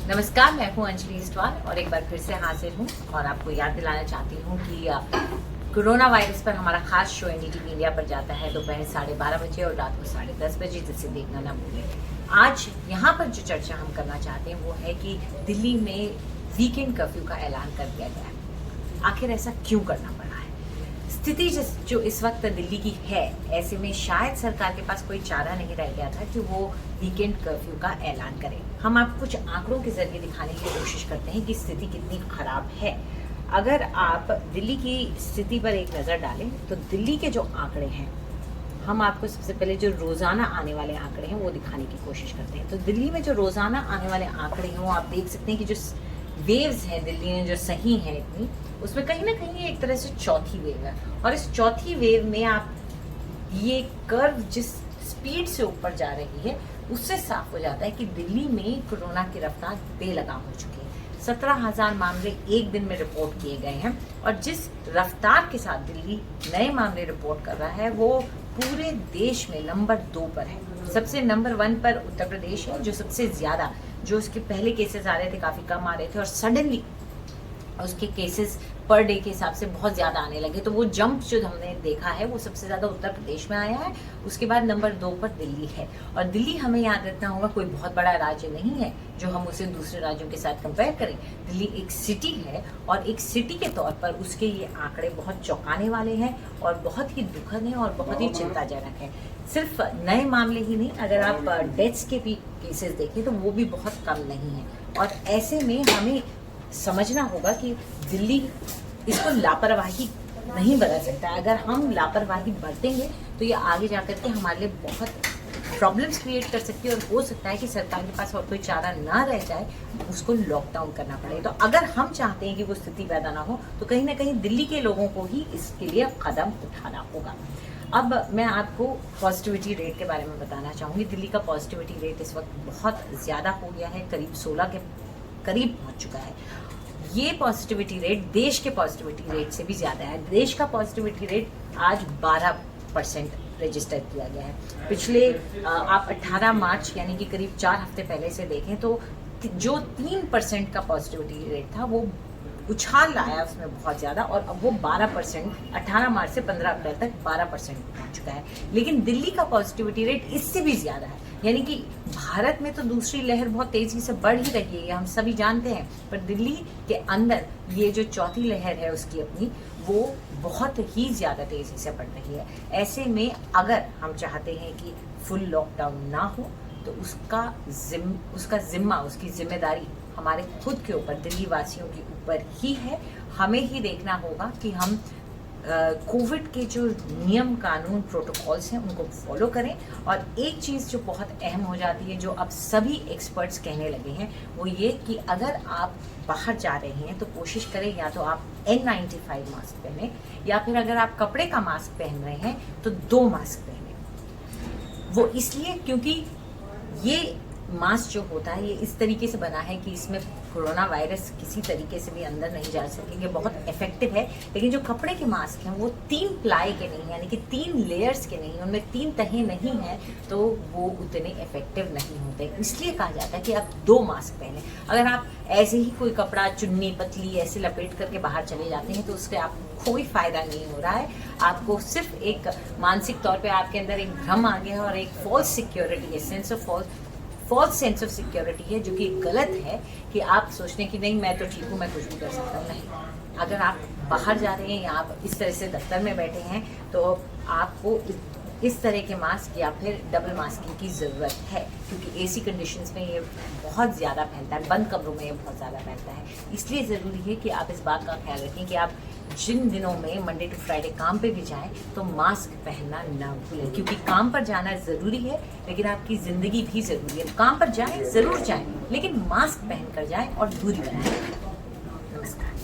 नमस्कार, मैं हूं अंजलि इस्टवाल और एक बार फिर से हाजिर हूं और आपको याद दिलाना चाहती हूं कि कोरोना वायरस पर हमारा खास शो एनडीटीवी इंडिया पर जाता है दोपहर 12:30 बजे और रात को 10:30 बजे, जिसे देखना ना भूलें। आज यहाँ पर जो चर्चा हम करना चाहते हैं वो है कि दिल्ली में वीकेंड कर्फ्यू का ऐलान कर दिया गया है। आखिर ऐसा क्यों करना पड़ा है? स्थिति जो इस वक्त दिल्ली की है, ऐसे में शायद सरकार के पास कोई चारा नहीं रह गया था कि वो वीकेंड कर्फ्यू का ऐलान करें। हम आपको कुछ आंकड़ों के जरिए दिखाने की कोशिश करते हैं कि स्थिति कितनी खराब है। अगर आप दिल्ली की स्थिति पर एक नज़र डालें तो दिल्ली के जो आंकड़े हैं, हम आपको सबसे पहले जो रोज़ाना आने वाले आंकड़े हैं वो दिखाने की कोशिश करते हैं। तो दिल्ली में जो रोज़ाना आने वाले आंकड़े हैं वो आप देख सकते हैं कि जो वेव्स हैं दिल्ली में जो सही हैं इतनी, उसमें कहीं ना कहीं एक तरह से चौथी वेव है। और इस चौथी वेव में आप ये कर्व जिस स्पीड से ऊपर जा रही है उससे साफ हो जाता है कि दिल्ली में कोरोना की रफ्तार बेलगाम हो चुकी है। 17,000 मामले एक दिन में रिपोर्ट किए गए हैं और जिस रफ्तार के साथ दिल्ली नए मामले रिपोर्ट कर रहा है वो पूरे देश में नंबर 2 पर है। सबसे नंबर 1 पर उत्तर प्रदेश है, जो सबसे ज्यादा, जो उसके पहले केसेस आ रहे थे काफी कम आ रहे थे और सडनली उसके केसेस पर डे के हिसाब से बहुत ज़्यादा आने लगे। तो वो जंप जो हमने देखा है वो सबसे ज़्यादा उत्तर प्रदेश में आया है। उसके बाद नंबर 2 पर दिल्ली है। और दिल्ली, हमें याद रखना होगा, कोई बहुत बड़ा राज्य नहीं है जो हम उसे दूसरे राज्यों के साथ कंपेयर करें। दिल्ली एक सिटी है और एक सिटी के तौर पर उसके ये आंकड़े बहुत चौंकाने वाले हैं और बहुत ही दुखद हैं और बहुत ही चिंताजनक है। सिर्फ नए मामले ही नहीं, अगर आप डेथ्स के भी केसेस देखें तो वो भी बहुत कम नहीं है। और ऐसे में हमें समझना होगा कि दिल्ली इसको लापरवाही नहीं बरत सकता। अगर हम लापरवाही बरतेंगे तो ये आगे जाकर के हमारे लिए बहुत प्रॉब्लम्स क्रिएट कर सकती है और हो सकता है कि सरकार के पास और कोई चारा ना रह जाए, उसको लॉकडाउन करना पड़े। तो अगर हम चाहते हैं कि वो स्थिति पैदा ना हो तो कहीं ना कहीं दिल्ली के लोगों को ही इसके लिए कदम उठाना होगा। अब मैं आपको पॉजिटिविटी रेट के बारे में बताना चाहूँगी। दिल्ली का पॉजिटिविटी रेट इस वक्त बहुत ज़्यादा हो गया है, करीब 16 के करीब पहुंच चुका है। ये पॉजिटिविटी रेट देश के पॉजिटिविटी रेट से भी ज़्यादा है। देश का पॉजिटिविटी रेट आज 12% रजिस्टर किया गया है। पिछले आप 18 मार्च यानी कि करीब 4 हफ्ते पहले से देखें तो जो 3% का पॉजिटिविटी रेट था वो उछाल लाया उसमें बहुत ज़्यादा, और अब वो 12%, 18 मार्च से 15 अप्रैल तक 12% पहुंच चुका है। लेकिन दिल्ली का पॉजिटिविटी रेट इससे भी ज़्यादा है। यानी कि भारत में तो दूसरी लहर बहुत तेज़ी से बढ़ ही रही है, ये हम सभी जानते हैं, पर दिल्ली के अंदर ये जो चौथी लहर है उसकी अपनी, वो बहुत ही ज़्यादा तेज़ी से बढ़ रही है। ऐसे में अगर हम चाहते हैं कि फुल लॉकडाउन ना हो तो उसका जिम्मा, उसकी जिम्मेदारी हमारे खुद के ऊपर, दिल्ली वासियों के ऊपर ही है। हमें ही देखना होगा कि हम कोविड के जो नियम, कानून, प्रोटोकॉल्स हैं उनको फॉलो करें। और एक चीज़ जो बहुत अहम हो जाती है, जो अब सभी एक्सपर्ट्स कहने लगे हैं, वो ये कि अगर आप बाहर जा रहे हैं तो कोशिश करें या तो आप N95 मास्क पहने, या फिर अगर आप कपड़े का मास्क पहन रहे हैं तो 2 मास्क पहने। वो इसलिए क्योंकि ये मास्क जो होता है ये इस तरीके से बना है कि इसमें कोरोना वायरस किसी तरीके से भी अंदर नहीं जा सकेंगे, बहुत इफेक्टिव है। लेकिन जो कपड़े के मास्क हैं वो 3 प्लाई के नहीं, यानी कि 3 लेयर्स के नहीं, उनमें 3 तहें नहीं हैं, तो वो उतने इफेक्टिव नहीं होते। इसलिए कहा जाता है कि आप 2 मास्क पहने। अगर आप ऐसे ही कोई कपड़ा, चुन्नी पतली ऐसे लपेट करके बाहर चले जाते हैं तो उससे आपको कोई फायदा नहीं हो रहा है। आपको सिर्फ एक मानसिक तौर पर आपके अंदर एक भ्रम आ गया है और एक फॉल्स सिक्योरिटी है, फॉल्स सेंस ऑफ सिक्योरिटी है, जो कि गलत है कि आप सोचने की नहीं मैं तो ठीक हूँ, मैं कुछ भी कर सकता हूँ। नहीं, अगर आप बाहर जा रहे हैं या आप इस तरह से दफ्तर में बैठे हैं तो आपको इस तरह के मास्क या फिर डबल मास्किंग की ज़रूरत है, क्योंकि एसी कंडीशंस में ये बहुत ज़्यादा फैलता है, बंद कमरों में ये बहुत ज़्यादा फैलता है। इसलिए ज़रूरी है कि आप इस बात का ख्याल रखें कि आप जिन दिनों में मंडे टू फ्राइडे काम पे भी जाएं तो मास्क पहनना ना भूलें, क्योंकि काम पर जाना ज़रूरी है लेकिन आपकी ज़िंदगी भी ज़रूरी है। काम पर जाएं, ज़रूर जाएं, लेकिन मास्क पहन कर जाएं और दूरी बनाएं। नमस्कार।